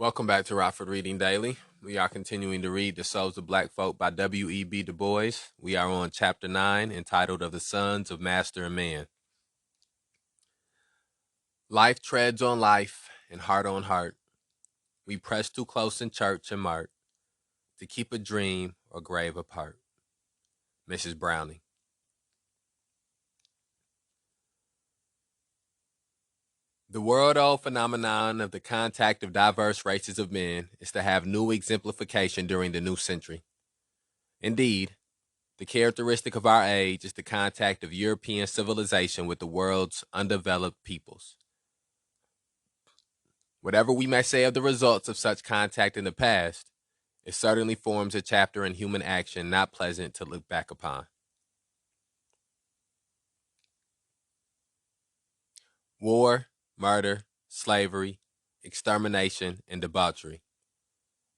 Welcome back to Rockford Reading Daily. We are continuing to read The Souls of Black Folk by W.E.B DuBois. We are on Chapter 9, entitled Of the Sons of Master and Man. Life treads on life and heart on heart. We press too close in church and mart to keep a dream or grave apart. Mrs. Browning. The world-old phenomenon of the contact of diverse races of men is to have new exemplification during the new century. Indeed, the characteristic of our age is the contact of European civilization with the world's undeveloped peoples. Whatever we may say of the results of such contact in the past, it certainly forms a chapter in human action not pleasant to look back upon. War, murder, slavery, extermination, and debauchery.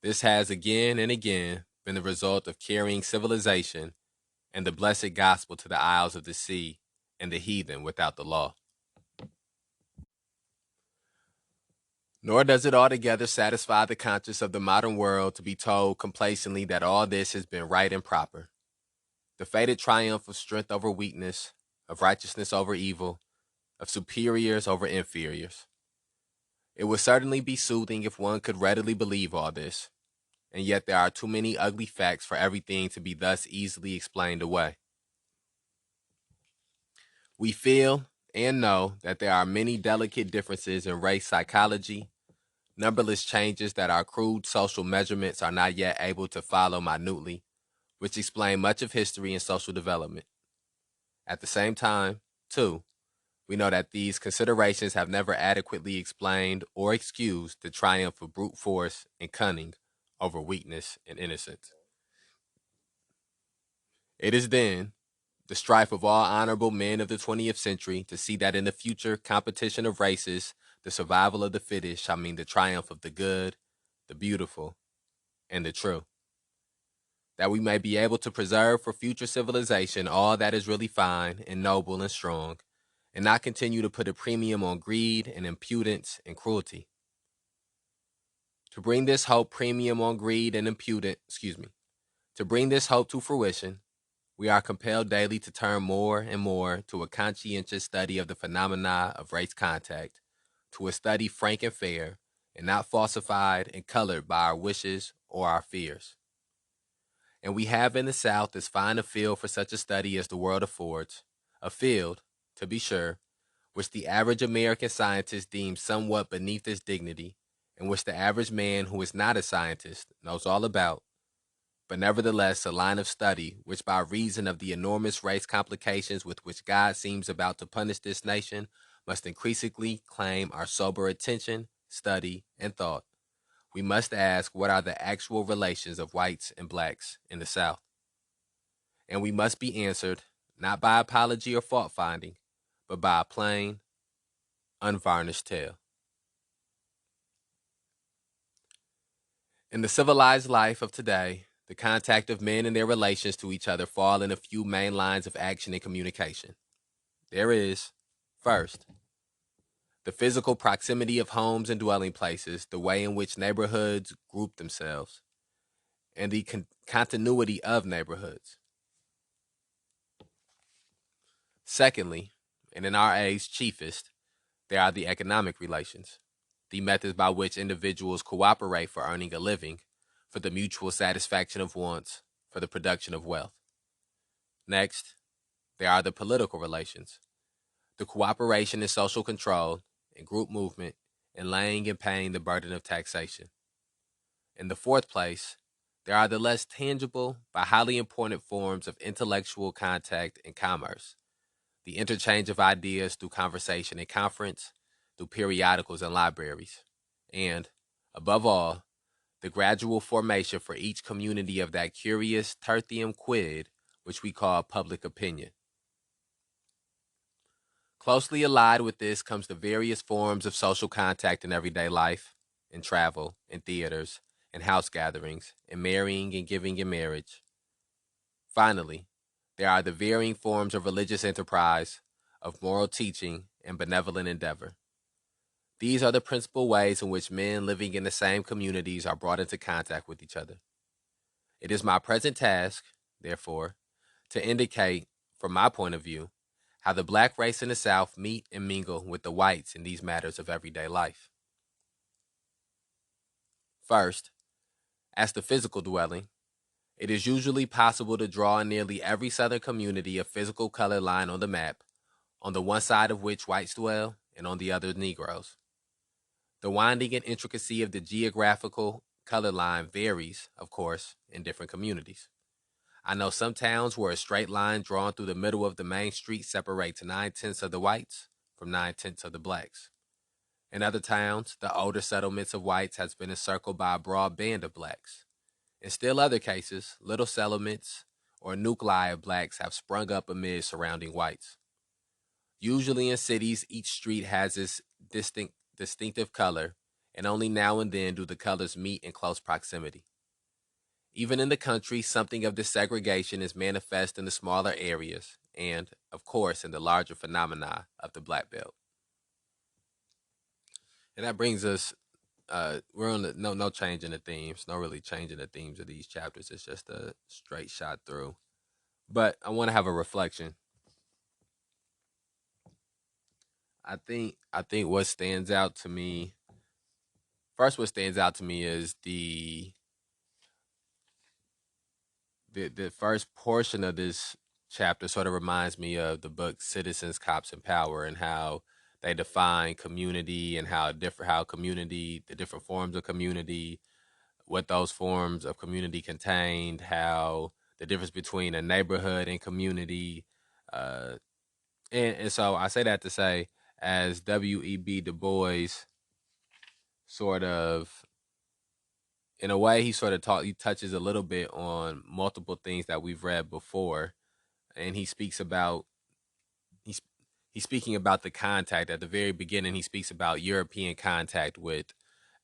This has again and again been the result of carrying civilization and the blessed gospel to the isles of the sea and the heathen without the law. Nor does it altogether satisfy the conscience of the modern world to be told complacently that all this has been right and proper. The fated triumph of strength over weakness, of righteousness over evil, of superiors over inferiors. It would certainly be soothing if one could readily believe all this, and yet there are too many ugly facts for everything to be thus easily explained away. We feel and know that there are many delicate differences in race psychology, numberless changes that our crude social measurements are not yet able to follow minutely, which explain much of history and social development. At the same time, too, we know that these considerations have never adequately explained or excused the triumph of brute force and cunning over weakness and innocence. It is then the strife of all honorable men of the 20th century to see that in the future competition of races, the survival of the fittest shall mean the triumph of the good, the beautiful, and the true. That we may be able to preserve for future civilization all that is really fine and noble and strong, and not continue to put a premium on greed and impudence and cruelty. To bring this hope premium on greed and to bring this hope to fruition, we are compelled daily to turn more and more to a conscientious study of the phenomena of race contact, to a study frank and fair, and not falsified and colored by our wishes or our fears. And we have in the South as fine a field for such a study as the world affords, a field, to be sure, which the average American scientist deems somewhat beneath its dignity, and which the average man who is not a scientist knows all about, but nevertheless a line of study which by reason of the enormous race complications with which God seems about to punish this nation must increasingly claim our sober attention, study, and thought. We must ask what are the actual relations of whites and blacks in the South. And we must be answered not by apology or fault-finding, but by a plain, unvarnished tale. In the civilized life of today, the contact of men and their relations to each other fall in a few main lines of action and communication. There is, first, the physical proximity of homes and dwelling places, the way in which neighborhoods group themselves, and the continuity of neighborhoods. Secondly, and in our age chiefest, there are the economic relations, the methods by which individuals cooperate for earning a living, for the mutual satisfaction of wants, for the production of wealth. Next, there are the political relations, the cooperation in social control and group movement in laying and paying the burden of taxation. In the fourth place, there are the less tangible but highly important forms of intellectual contact and commerce, the interchange of ideas through conversation and conference, through periodicals and libraries, and, above all, the gradual formation for each community of that curious tertium quid which we call public opinion. Closely allied with this comes the various forms of social contact in everyday life, in travel, in theaters, in house gatherings, in marrying and giving in marriage. Finally, there are the varying forms of religious enterprise, of moral teaching and benevolent endeavor. These are the principal ways in which men living in the same communities are brought into contact with each other. It is my present task, therefore, to indicate, from my point of view, how the black race in the South meet and mingle with the whites in these matters of everyday life. First, as the physical dwelling, it is usually possible to draw in nearly every Southern community a physical color line on the map, on the one side of which whites dwell and on the other Negroes. The winding and intricacy of the geographical color line varies, of course, in different communities. I know some towns where a straight line drawn through the middle of the main street separates 9/10 of the whites from 9/10 of the blacks. In other towns, the older settlements of whites has been encircled by a broad band of blacks. In still other cases, little settlements or nuclei of blacks have sprung up amid surrounding whites. Usually in cities, each street has its distinctive color, and only now and then do the colors meet in close proximity. Even in the country, something of this segregation is manifest in the smaller areas and, of course, in the larger phenomena of the Black Belt. And that brings us, we're on the, no change in the themes, no really change in the themes of these chapters. It's just a straight shot through. But I want to have a reflection. I think what stands out to me, first what stands out to me is the first portion of this chapter sort of reminds me of the book Citizens, Cops, and Power, and how they define community and how community, the different forms of community, what those forms of community contained, how the difference between a neighborhood and community. Uh, and so I say that to say, as W.E.B. Du Bois sort of, in a way, he touches a little bit on multiple things that we've read before, and he's he's speaking about the contact at the very beginning. He speaks about European contact with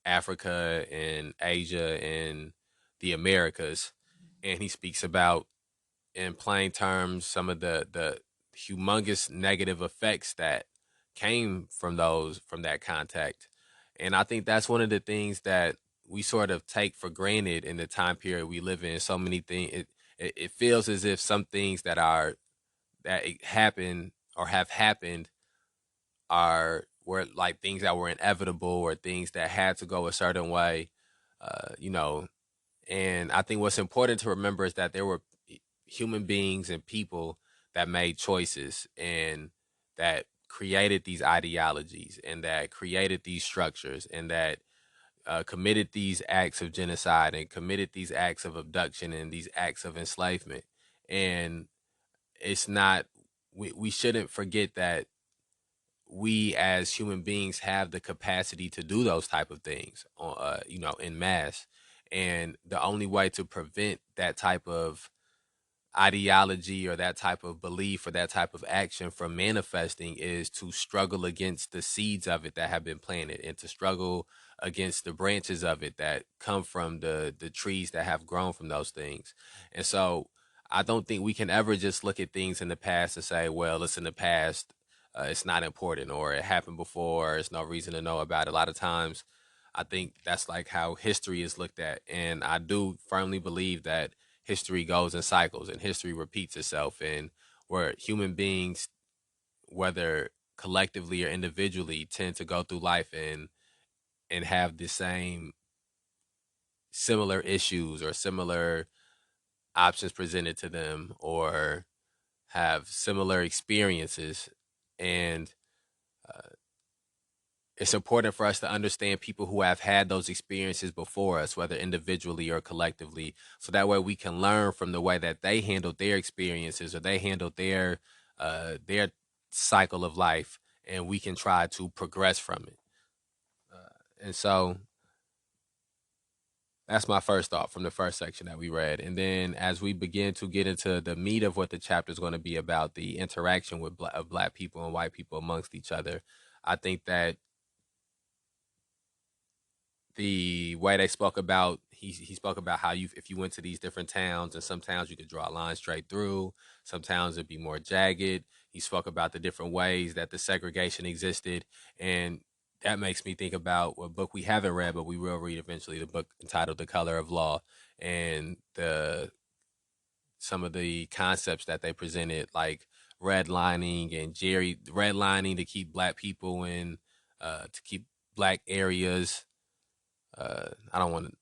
Africa and Asia and the Americas, and he speaks about, in plain terms, some of the humongous negative effects that came from that contact. And I think that's one of the things that we sort of take for granted in the time period we live in. So many things, it feels as if some things that happen or have happened were like things that were inevitable or things that had to go a certain way, you know. And I think what's important to remember is that there were human beings and people that made choices and that created these ideologies and that created these structures and that committed these acts of genocide and committed these acts of abduction and these acts of enslavement. And it's not, we shouldn't forget that we as human beings have the capacity to do those type of things, in mass. And the only way to prevent that type of ideology or that type of belief or that type of action from manifesting is to struggle against the seeds of it that have been planted and to struggle against the branches of it that come from the trees that have grown from those things. And so I don't think we can ever just look at things in the past and say, well, it's in the past, it's not important, or it happened before, there's no reason to know about it. A lot of times I think that's like how history is looked at, and I do firmly believe that history goes in cycles and history repeats itself, and where human beings, whether collectively or individually, tend to go through life and have the same similar issues or similar options presented to them or have similar experiences. And it's important for us to understand people who have had those experiences before us, whether individually or collectively, so that way we can learn from the way that they handled their experiences or they handled their cycle of life, and we can try to progress from it. And so that's my first thought from the first section that we read. And then as we begin to get into the meat of what the chapter is going to be about, the interaction of black people and white people amongst each other, I think that the way they spoke about, he spoke about how if you went to these different towns, and some towns you could draw a line straight through, some towns it'd be more jagged. He spoke about the different ways that the segregation existed, and that makes me think about a book we haven't read, but we will read eventually. The book entitled "The Color of Law," and the some of the concepts that they presented, like redlining and redlining to keep black people in, to keep black areas. I don't want to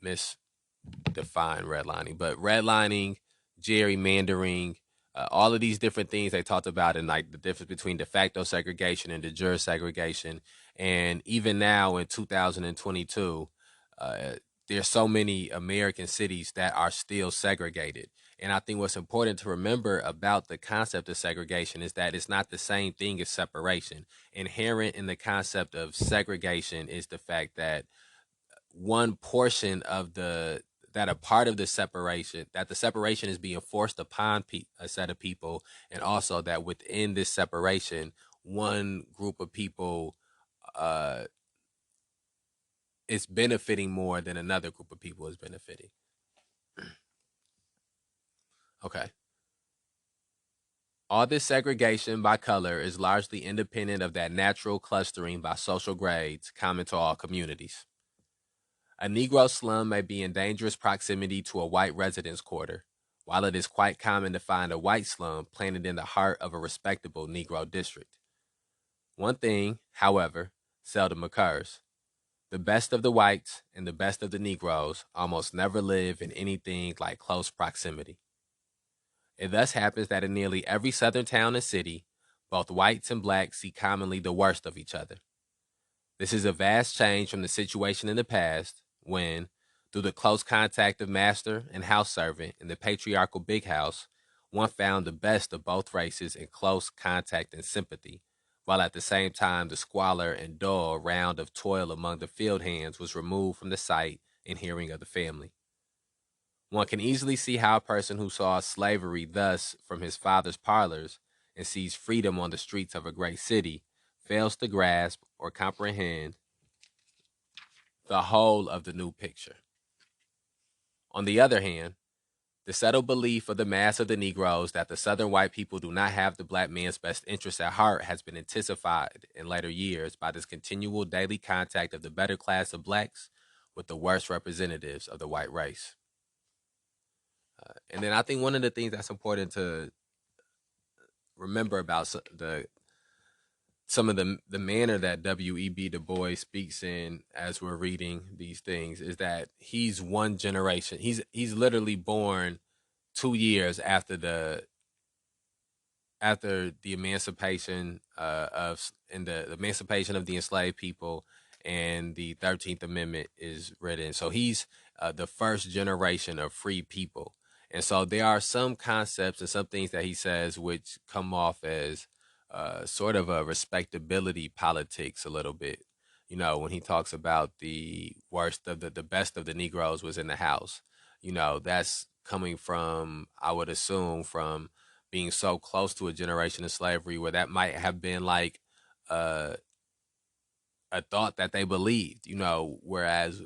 misdefine redlining, but redlining, gerrymandering, all of these different things they talked about, and like the difference between de facto segregation and de jure segregation. And even now in 2022, uh, there's so many American cities that are still segregated. And I think what's important to remember about the concept of segregation is that it's not the same thing as separation. Inherent in the concept of segregation is the fact that one portion of a part of the separation, that the separation is being forced upon a set of people, and also that within this separation, one group of people uh, is benefiting more than another group of people is benefiting. Okay. All this segregation by color is largely independent of that natural clustering by social grades common to all communities. A Negro slum may be in dangerous proximity to a white residence quarter, while it is quite common to find a white slum planted in the heart of a respectable Negro district. One thing, however, seldom occurs. The best of the whites and the best of the Negroes almost never live in anything like close proximity. It thus happens that in nearly every southern town and city, both whites and blacks see commonly the worst of each other. This is a vast change from the situation in the past when, through the close contact of master and house servant in the patriarchal big house, one found the best of both races in close contact and sympathy, while at the same time the squalor and dull round of toil among the field hands was removed from the sight and hearing of the family. One can easily see how a person who saw slavery thus from his father's parlors and sees freedom on the streets of a great city fails to grasp or comprehend the whole of the new picture. On the other hand, the settled belief of the mass of the Negroes that the Southern white people do not have the black man's best interests at heart has been intensified in later years by this continual daily contact of the better class of blacks with the worst representatives of the white race. And then I think one of the things that's important to remember about some of the manner that W.E.B. Du Bois speaks in as we're reading these things is that he's one generation. He's literally born 2 years after the emancipation the emancipation of the enslaved people, and the 13th Amendment is written. So he's the first generation of free people. And so there are some concepts and some things that he says which come off as sort of a respectability politics a little bit. You know, when he talks about the worst of the best of the Negroes was in the house, you know, that's coming from, I would assume, from being so close to a generation of slavery where that might have been like uh, a thought that they believed, you know, whereas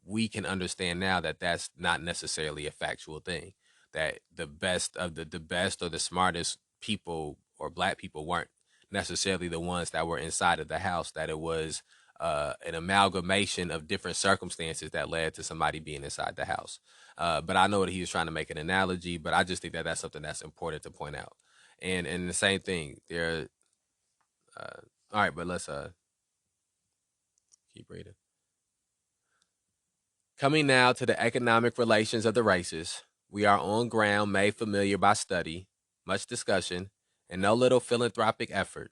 we can understand now that that's not necessarily a factual thing. That the best of the best or the smartest people or black people weren't necessarily the ones that were inside of the house. That it was an amalgamation of different circumstances that led to somebody being inside the house. But I know that he was trying to make an analogy, but I just think that that's something that's important to point out. And the same thing there. All right, but let's keep reading. Coming now to the economic relations of the races, we are on ground made familiar by study, much discussion, and no little philanthropic effort.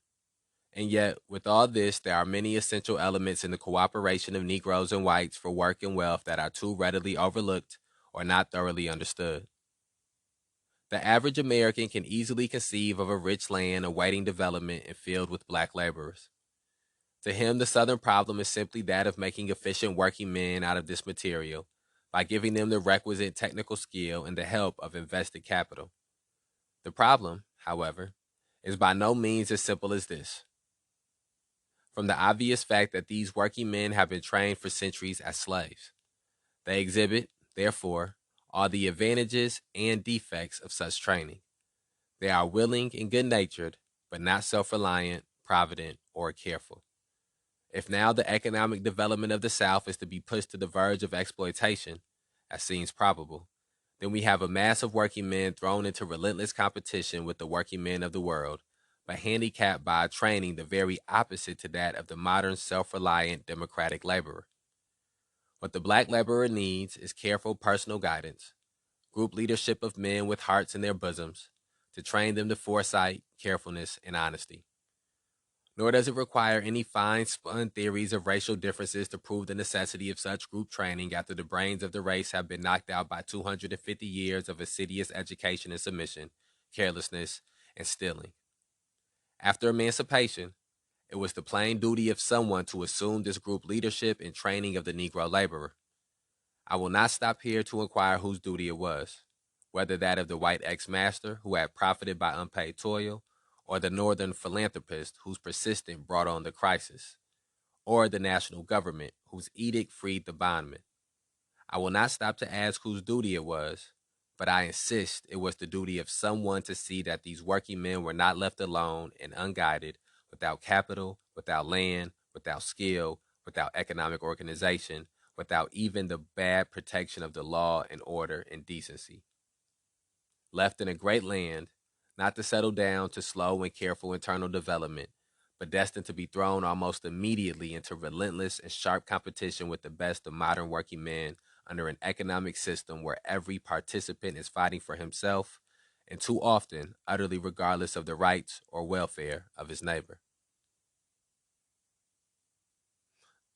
And yet, with all this, there are many essential elements in the cooperation of Negroes and whites for work and wealth that are too readily overlooked or not thoroughly understood. The average American can easily conceive of a rich land awaiting development and filled with black laborers. To him, the Southern problem is simply that of making efficient working men out of this material by giving them the requisite technical skill and the help of invested capital. The problem, however, is by no means as simple as this. From the obvious fact that these working men have been trained for centuries as slaves, they exhibit, therefore, all the advantages and defects of such training. They are willing and good natured, but not self reliant, provident, or careful. If now the economic development of the South is to be pushed to the verge of exploitation, as seems probable, then we have a mass of working men thrown into relentless competition with the working men of the world, but handicapped by a training the very opposite to that of the modern self-reliant democratic laborer. What the black laborer needs is careful personal guidance, group leadership of men with hearts in their bosoms, to train them to foresight, carefulness, and honesty. Nor does it require any fine-spun theories of racial differences to prove the necessity of such group training after the brains of the race have been knocked out by 250 years of assiduous education and submission, carelessness, and stealing. After emancipation, it was the plain duty of someone to assume this group leadership and training of the Negro laborer. I will not stop here to inquire whose duty it was, whether that of the white ex-master who had profited by unpaid toil, or the northern philanthropist whose persistence brought on the crisis, or the national government whose edict freed the bondman. I will not stop to ask whose duty it was, but I insist it was the duty of someone to see that these working men were not left alone and unguided, without capital, without land, without skill, without economic organization, without even the bad protection of the law and order and decency. Left in a great land, not to settle down to slow and careful internal development, but destined to be thrown almost immediately into relentless and sharp competition with the best of modern working men under an economic system where every participant is fighting for himself and too often utterly regardless of the rights or welfare of his neighbor.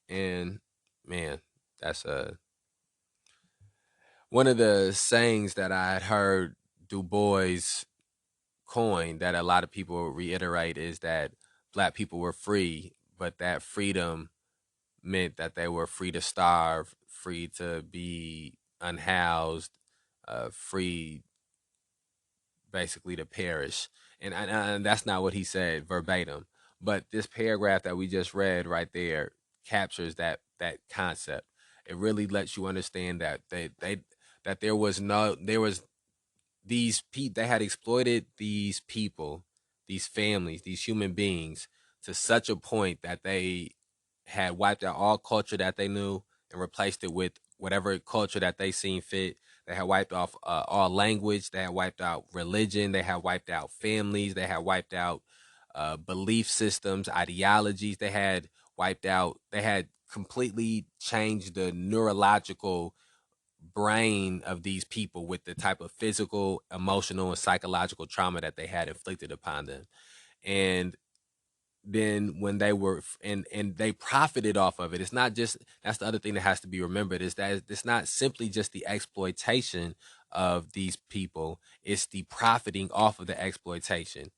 And man, that's one of the sayings that I had heard Du Bois coin that a lot of people reiterate is that black people were free, but that freedom meant that they were free to starve, free to be unhoused, free basically to perish. And that's not what he said verbatim. But this paragraph that we just read right there captures that concept. It really lets you understand that that there was they had exploited these people, these families, these human beings to such a point that they had wiped out all culture that they knew and replaced it with whatever culture that they seen fit. They had wiped off all language. They had wiped out religion. They had wiped out families. They had wiped out belief systems, ideologies. They had wiped out. They had completely changed the neurological brain of these people with the type of physical, emotional, and psychological trauma that they had inflicted upon them. And then when they were and they profited off of it, it's not just, that's the other thing that has to be remembered, is that it's not simply just the exploitation of these people, it's the profiting off of the exploitation.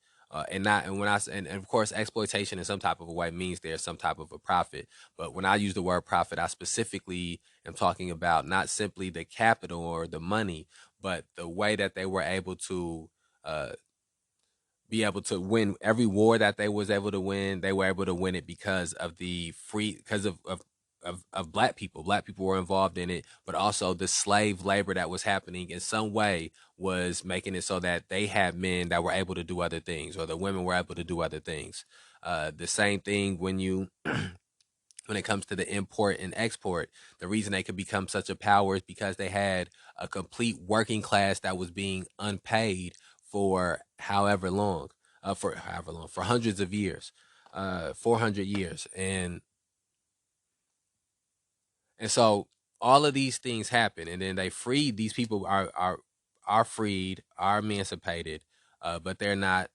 And not and when I and of course exploitation in some type of a way means there's some type of a profit, but when I use the word profit, I specifically am talking about not simply the capital or the money, but the way that they were able to uh, be able to win every war that they was able to win. They were able to win it because of the free, because of black people. Black people were involved in it, but also the slave labor that was happening in some way was making it so that they had men that were able to do other things, or the women were able to do other things. The same thing when you when it comes to the import and export. The reason they could become such a power is because they had a complete working class that was being unpaid for for hundreds of years, 400 years. And so all of these things happen, and then they freed these people are freed, are emancipated, but they're not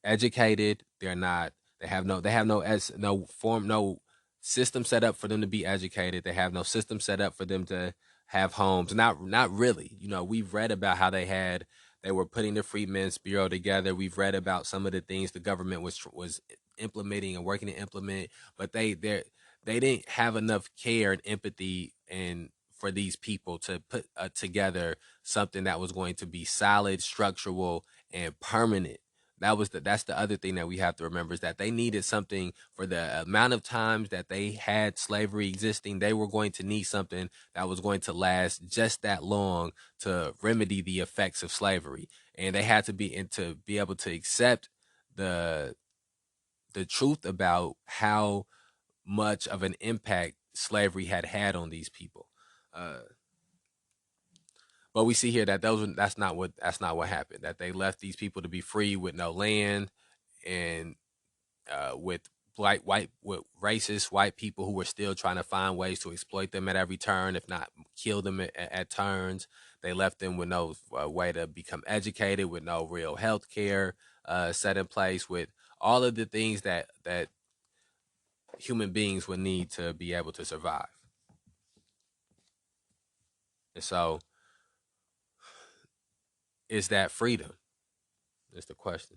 educated. They're not. They have no as no form no system set up for them to be educated. They have no system set up for them to have homes. Not really. You know, we've read about how they were putting the Freedmen's Bureau together. We've read about some of the things the government was implementing and working to implement, but they didn't have enough care and empathy and for these people to put together something that was going to be solid, structural, and permanent. That's the other thing that we have to remember, is that they needed something. For the amount of times that they had slavery existing, they were going to need something that was going to last just that long to remedy the effects of slavery. And they had to be able to accept the the truth about how much of an impact slavery had on these people. Uh, but we see here that that's not what happened. That they left these people to be free with no land, and with with racist white people who were still trying to find ways to exploit them at every turn, if not kill them at turns. They left them with no way to become educated, with no real health care set in place, with all of the things that human beings would need to be able to survive. And so, is that freedom? Is the question.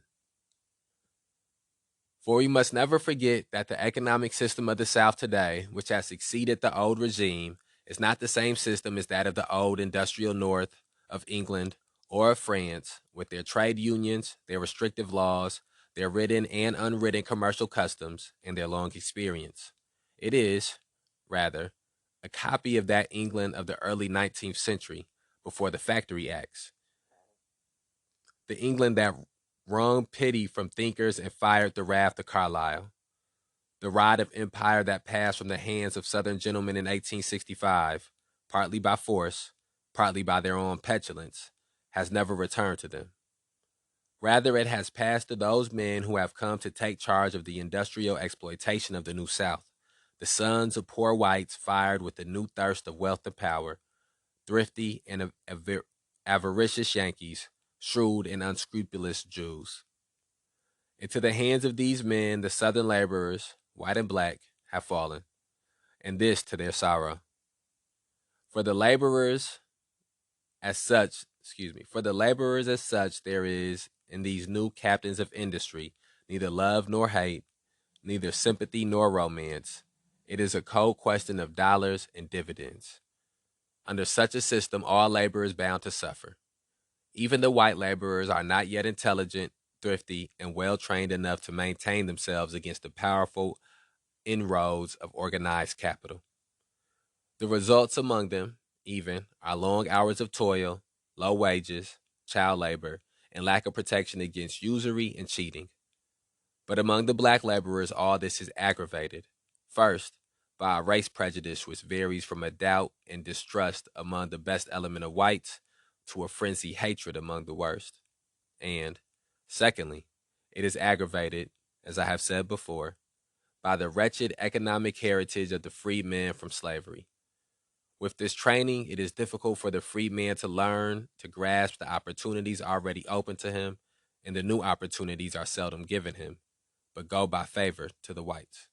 For we must never forget that the economic system of the South today, which has succeeded the old regime, is not the same system as that of the old industrial North of England or of France, with their trade unions, their restrictive laws, their written and unwritten commercial customs, and their long experience. It is, rather, a copy of that England of the early 19th century, before the Factory Acts, the England that wrung pity from thinkers and fired the wrath of Carlyle, the rod of empire that passed from the hands of Southern gentlemen in 1865, partly by force, partly by their own petulance, has never returned to them. Rather, it has passed to those men who have come to take charge of the industrial exploitation of the New South, the sons of poor whites fired with the new thirst of wealth and power, thrifty and avaricious Yankees, shrewd and unscrupulous Jews. Into the hands of these men, the Southern laborers, white and black, have fallen, and this to their sorrow. For the laborers as such, there is, in these new captains of industry, neither love nor hate, neither sympathy nor romance. It is a cold question of dollars and dividends. Under such a system, all labor is bound to suffer. Even the white laborers are not yet intelligent, thrifty, and well trained enough to maintain themselves against the powerful inroads of organized capital. The results among them, even, are long hours of toil, low wages, child labor, and lack of protection against usury and cheating. But among the black laborers, all this is aggravated. First, by a race prejudice which varies from a doubt and distrust among the best element of whites to a frenzied hatred among the worst. And, secondly, it is aggravated, as I have said before, by the wretched economic heritage of the freedmen from slavery. With this training, it is difficult for the freedman to learn, to grasp the opportunities already open to him, and the new opportunities are seldom given him, but go by favor to the whites.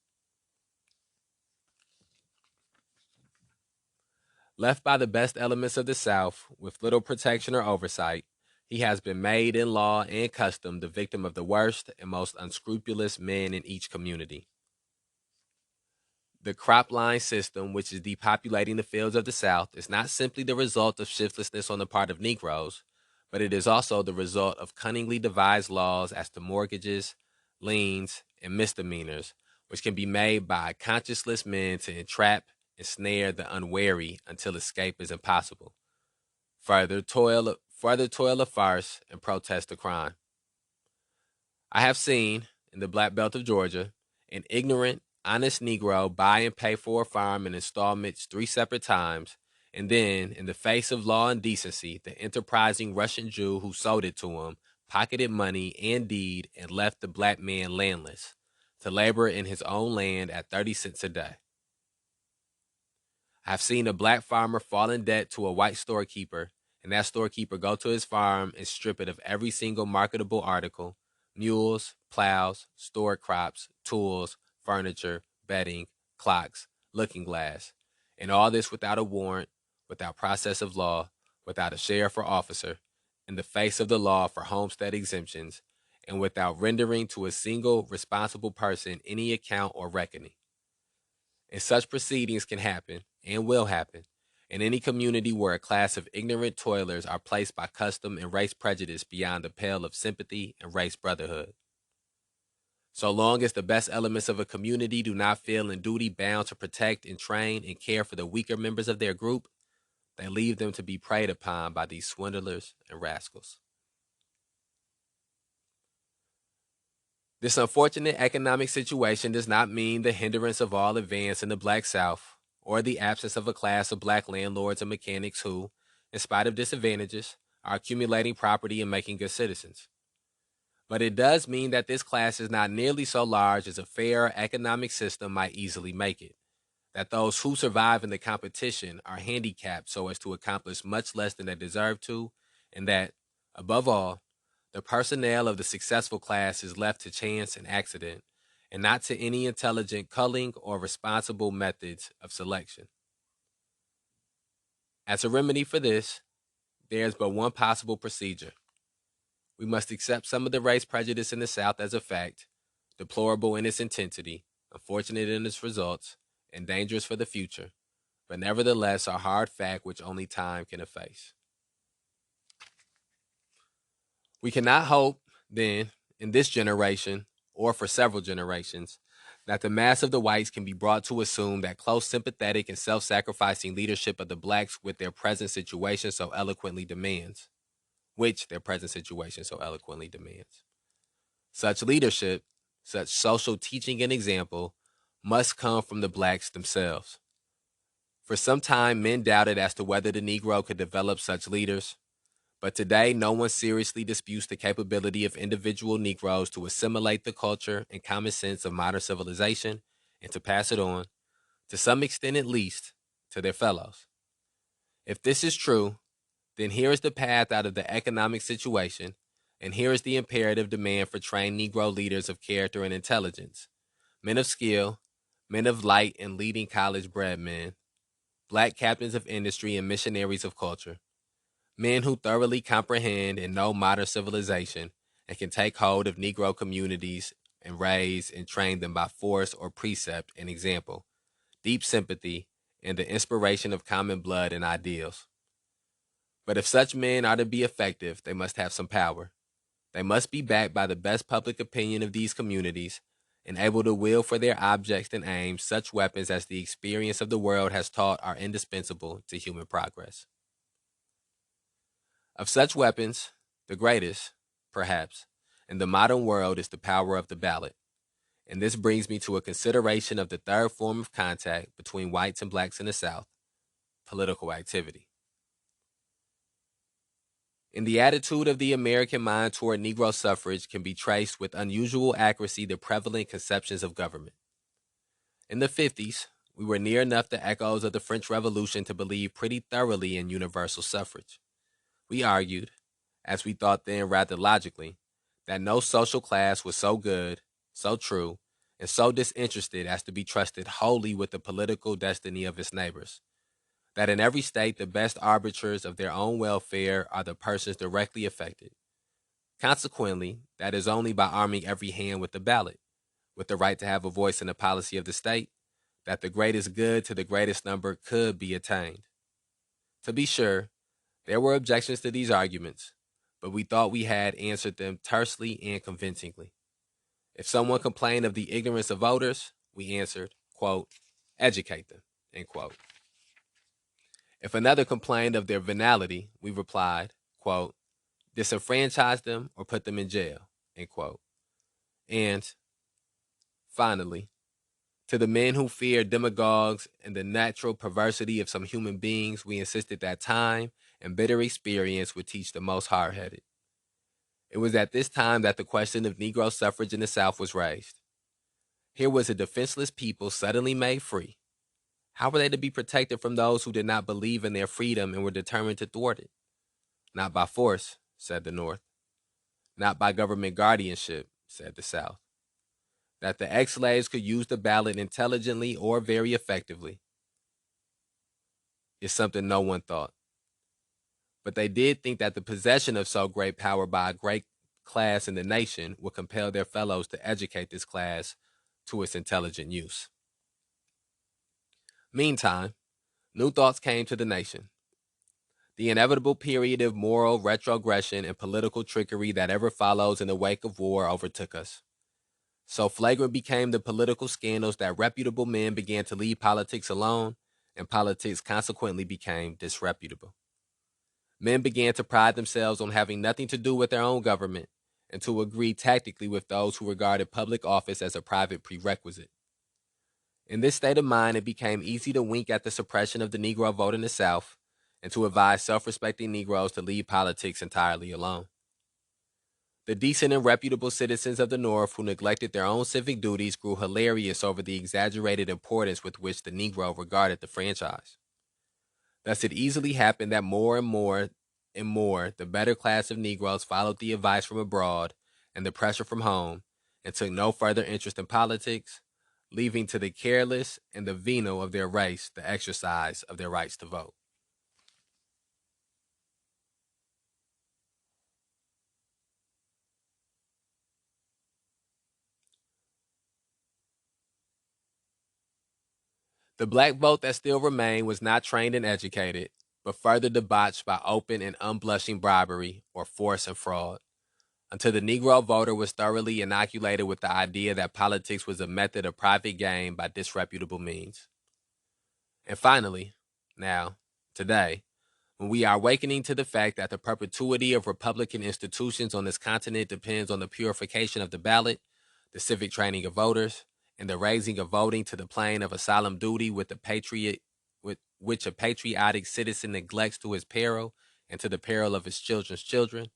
Left by the best elements of the South, with little protection or oversight, he has been made in law and custom the victim of the worst and most unscrupulous men in each community. The cropline system, which is depopulating the fields of the South, is not simply the result of shiftlessness on the part of Negroes, but it is also the result of cunningly devised laws as to mortgages, liens, and misdemeanors, which can be made by conscienceless men to entrap and snare the unwary until escape is impossible. Further toil of farce and protest of crime. I have seen, in the Black Belt of Georgia, an ignorant, honest Negro buy and pay for a farm in installments 3 separate times, and then, in the face of law and decency, the enterprising Russian Jew who sold it to him pocketed money and deed and left the black man landless, to labor in his own land at 30 cents a day. I've seen a black farmer fall in debt to a white storekeeper, and that storekeeper go to his farm and strip it of every single marketable article: mules, plows, stored crops, tools, furniture, bedding, clocks, looking glass. And all this without a warrant, without process of law, without a sheriff or officer, in the face of the law for homestead exemptions, and without rendering to a single responsible person any account or reckoning. And such proceedings can happen, and will happen, in any community where a class of ignorant toilers are placed by custom and race prejudice beyond the pale of sympathy and race brotherhood. So long as the best elements of a community do not feel in duty bound to protect and train and care for the weaker members of their group, they leave them to be preyed upon by these swindlers and rascals. This unfortunate economic situation does not mean the hindrance of all advance in the Black South, or the absence of a class of Black landlords and mechanics who, in spite of disadvantages, are accumulating property and making good citizens. But it does mean that this class is not nearly so large as a fair economic system might easily make it, that those who survive in the competition are handicapped so as to accomplish much less than they deserve to, and that, above all, the personnel of the successful class is left to chance and accident, and not to any intelligent culling or responsible methods of selection. As a remedy for this, there is but one possible procedure. We must accept some of the race prejudice in the South as a fact, deplorable in its intensity, unfortunate in its results, and dangerous for the future, but nevertheless a hard fact which only time can efface. We cannot hope, then, in this generation, or for several generations, that the mass of the whites can be brought to assume that close, sympathetic, and self-sacrificing leadership of the blacks which their present situation so eloquently demands. Such leadership, such social teaching and example, must come from the blacks themselves. For some time, men doubted as to whether the Negro could develop such leaders, but today no one seriously disputes the capability of individual Negroes to assimilate the culture and common sense of modern civilization and to pass it on, to some extent at least, to their fellows. If this is true, then here is the path out of the economic situation, and here is the imperative demand for trained Negro leaders of character and intelligence, men of skill, men of light and leading college-bred men, black captains of industry and missionaries of culture, men who thoroughly comprehend and know modern civilization and can take hold of Negro communities and raise and train them by force or precept and example, deep sympathy, and the inspiration of common blood and ideals. But if such men are to be effective, they must have some power. They must be backed by the best public opinion of these communities and able to wield for their objects and aims such weapons as the experience of the world has taught are indispensable to human progress. Of such weapons, the greatest, perhaps, in the modern world is the power of the ballot. And this brings me to a consideration of the third form of contact between whites and blacks in the South, political activity. In the attitude of the American mind toward Negro suffrage can be traced with unusual accuracy the prevalent conceptions of government. In the 50s, we were near enough the echoes of the French Revolution to believe pretty thoroughly in universal suffrage. We argued, as we thought then rather logically, that no social class was so good, so true, and so disinterested as to be trusted wholly with the political destiny of its neighbors. That in every state the best arbiters of their own welfare are the persons directly affected. Consequently, that is only by arming every hand with the ballot, with the right to have a voice in the policy of the state, that the greatest good to the greatest number could be attained. To be sure, there were objections to these arguments, but we thought we had answered them tersely and convincingly. If someone complained of the ignorance of voters, we answered, quote, educate them, end quote. If another complained of their venality, we replied, quote, disenfranchise them or put them in jail, end quote. And finally, to the men who feared demagogues and the natural perversity of some human beings, we insisted that time and bitter experience would teach the most hard-headed. It was at this time that the question of Negro suffrage in the South was raised. Here was a defenseless people suddenly made free. How were they to be protected from those who did not believe in their freedom and were determined to thwart it? Not by force, said the North. Not by government guardianship, said the South. That the ex-slaves could use the ballot intelligently or very effectively is something no one thought. But they did think that the possession of so great power by a great class in the nation would compel their fellows to educate this class to its intelligent use. Meantime, new thoughts came to the nation. The inevitable period of moral retrogression and political trickery that ever follows in the wake of war overtook us. So flagrant became the political scandals that reputable men began to leave politics alone, and politics consequently became disreputable. Men began to pride themselves on having nothing to do with their own government, and to agree tactically with those who regarded public office as a private prerequisite. In this state of mind, it became easy to wink at the suppression of the Negro vote in the South and to advise self-respecting Negroes to leave politics entirely alone. The decent and reputable citizens of the North who neglected their own civic duties grew hilarious over the exaggerated importance with which the Negro regarded the franchise. Thus, it easily happened that more and more and more, the better class of Negroes followed the advice from abroad and the pressure from home and took no further interest in politics, leaving to the careless and the venal of their race the exercise of their rights to vote. The black vote that still remained was not trained and educated, but further debauched by open and unblushing bribery or force and fraud, until the Negro voter was thoroughly inoculated with the idea that politics was a method of private gain by disreputable means. And finally, now, today, when we are awakening to the fact that the perpetuity of Republican institutions on this continent depends on the purification of the ballot, the civic training of voters, and the raising of voting to the plane of a solemn duty with which a patriotic citizen neglects to his peril and to the peril of his children's children.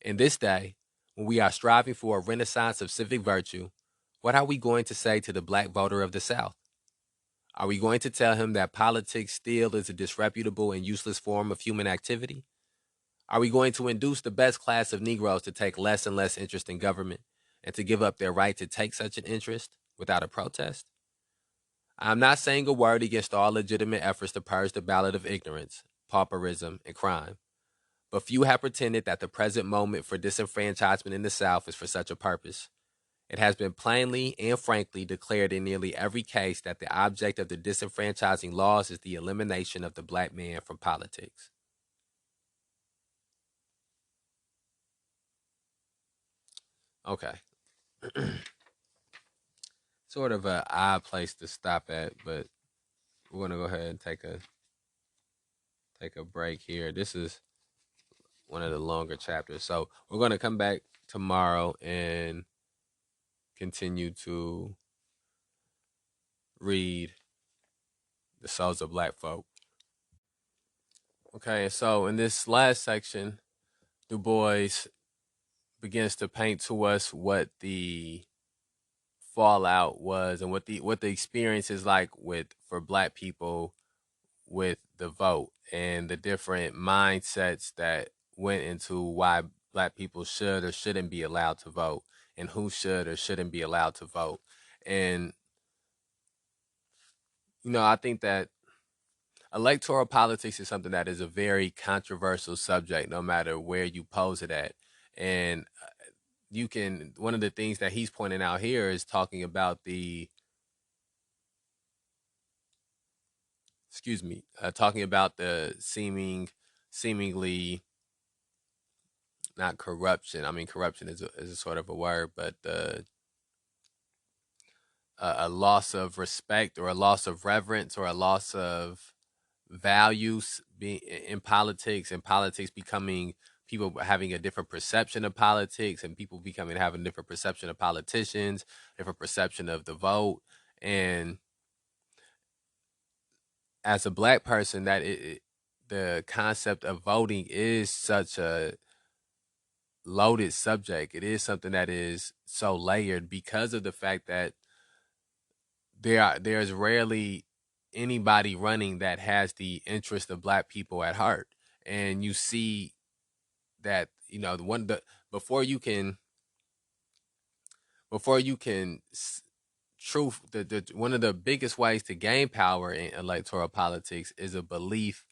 In this day, when we are striving for a renaissance of civic virtue, what are we going to say to the black voter of the South? Are we going to tell him that politics still is a disreputable and useless form of human activity? Are we going to induce the best class of Negroes to take less and less interest in government and to give up their right to take such an interest without a protest? I am not saying a word against all legitimate efforts to purge the ballot of ignorance, pauperism, and crime, but few have pretended that the present moment for disenfranchisement in the South is for such a purpose. It has been plainly and frankly declared in nearly every case that the object of the disenfranchising laws is the elimination of the black man from politics. Okay. Sort of a odd place to stop at, but we're gonna go ahead and take a break here. This is one of the longer chapters, so we're gonna come back tomorrow and continue to read the souls of black folk. Okay, so in this last section, Du Bois begins to paint to us what the fallout was and what the experience is like with for black people with the vote and the different mindsets that went into why black people should or shouldn't be allowed to vote and who should or shouldn't be allowed to vote. And I think that electoral politics is something that is a very controversial subject no matter where you pose it at. And you can one of the things that he's pointing out here is talking about the talking about the seemingly not corruption. I mean, corruption is a sort of a word, but a loss of respect or a loss of reverence or a loss of values being in politics, and politics becoming people having a different perception of politics, and people becoming having a different perception of politicians, different perception of the vote. And as a black person, the concept of voting is such a loaded subject. It is something that is so layered because of the fact that there's rarely anybody running that has the interest of black people at heart. And you see that the one the before you can truth the one of the biggest ways to gain power in electoral politics is a belief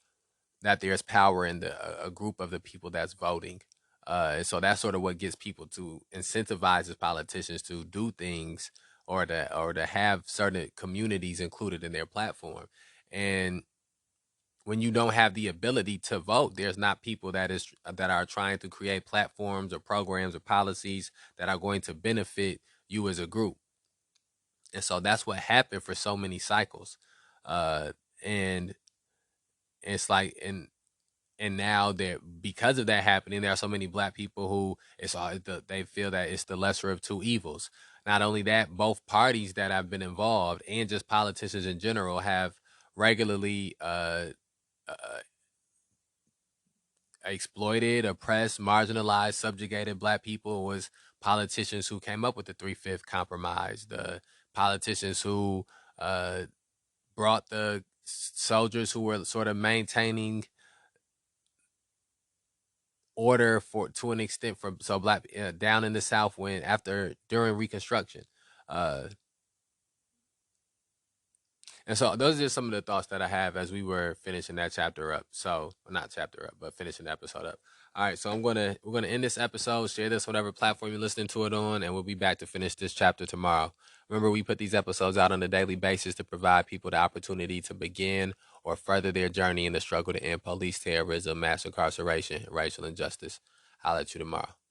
that there's power in a group of the people that's voting. And so that's sort of what gets people to incentivizes politicians to do things or to have certain communities included in their platform. And when you don't have the ability to vote, there's not people that are trying to create platforms or programs or policies that are going to benefit you as a group. And so that's what happened for so many cycles. And it's like and now that because of that happening, there are so many black people who they feel that it's the lesser of two evils. Not only that, both parties that have been involved and just politicians in general have regularly uh, exploited, oppressed, marginalized, subjugated black people. Was politicians who came up with the 3/5 compromise, the politicians who uh, brought the soldiers who were sort of maintaining order for to an extent for so black down in the South when after during Reconstruction. Uh, And so those are just some of the thoughts that I have as we were finishing that chapter up. So not chapter up, but finishing the episode up. All right, so we're gonna end this episode. Share this whatever platform you're listening to it on, and we'll be back to finish this chapter tomorrow. Remember, we put these episodes out on a daily basis to provide people the opportunity to begin or further their journey in the struggle to end police terrorism, mass incarceration, and racial injustice. I'll let you tomorrow.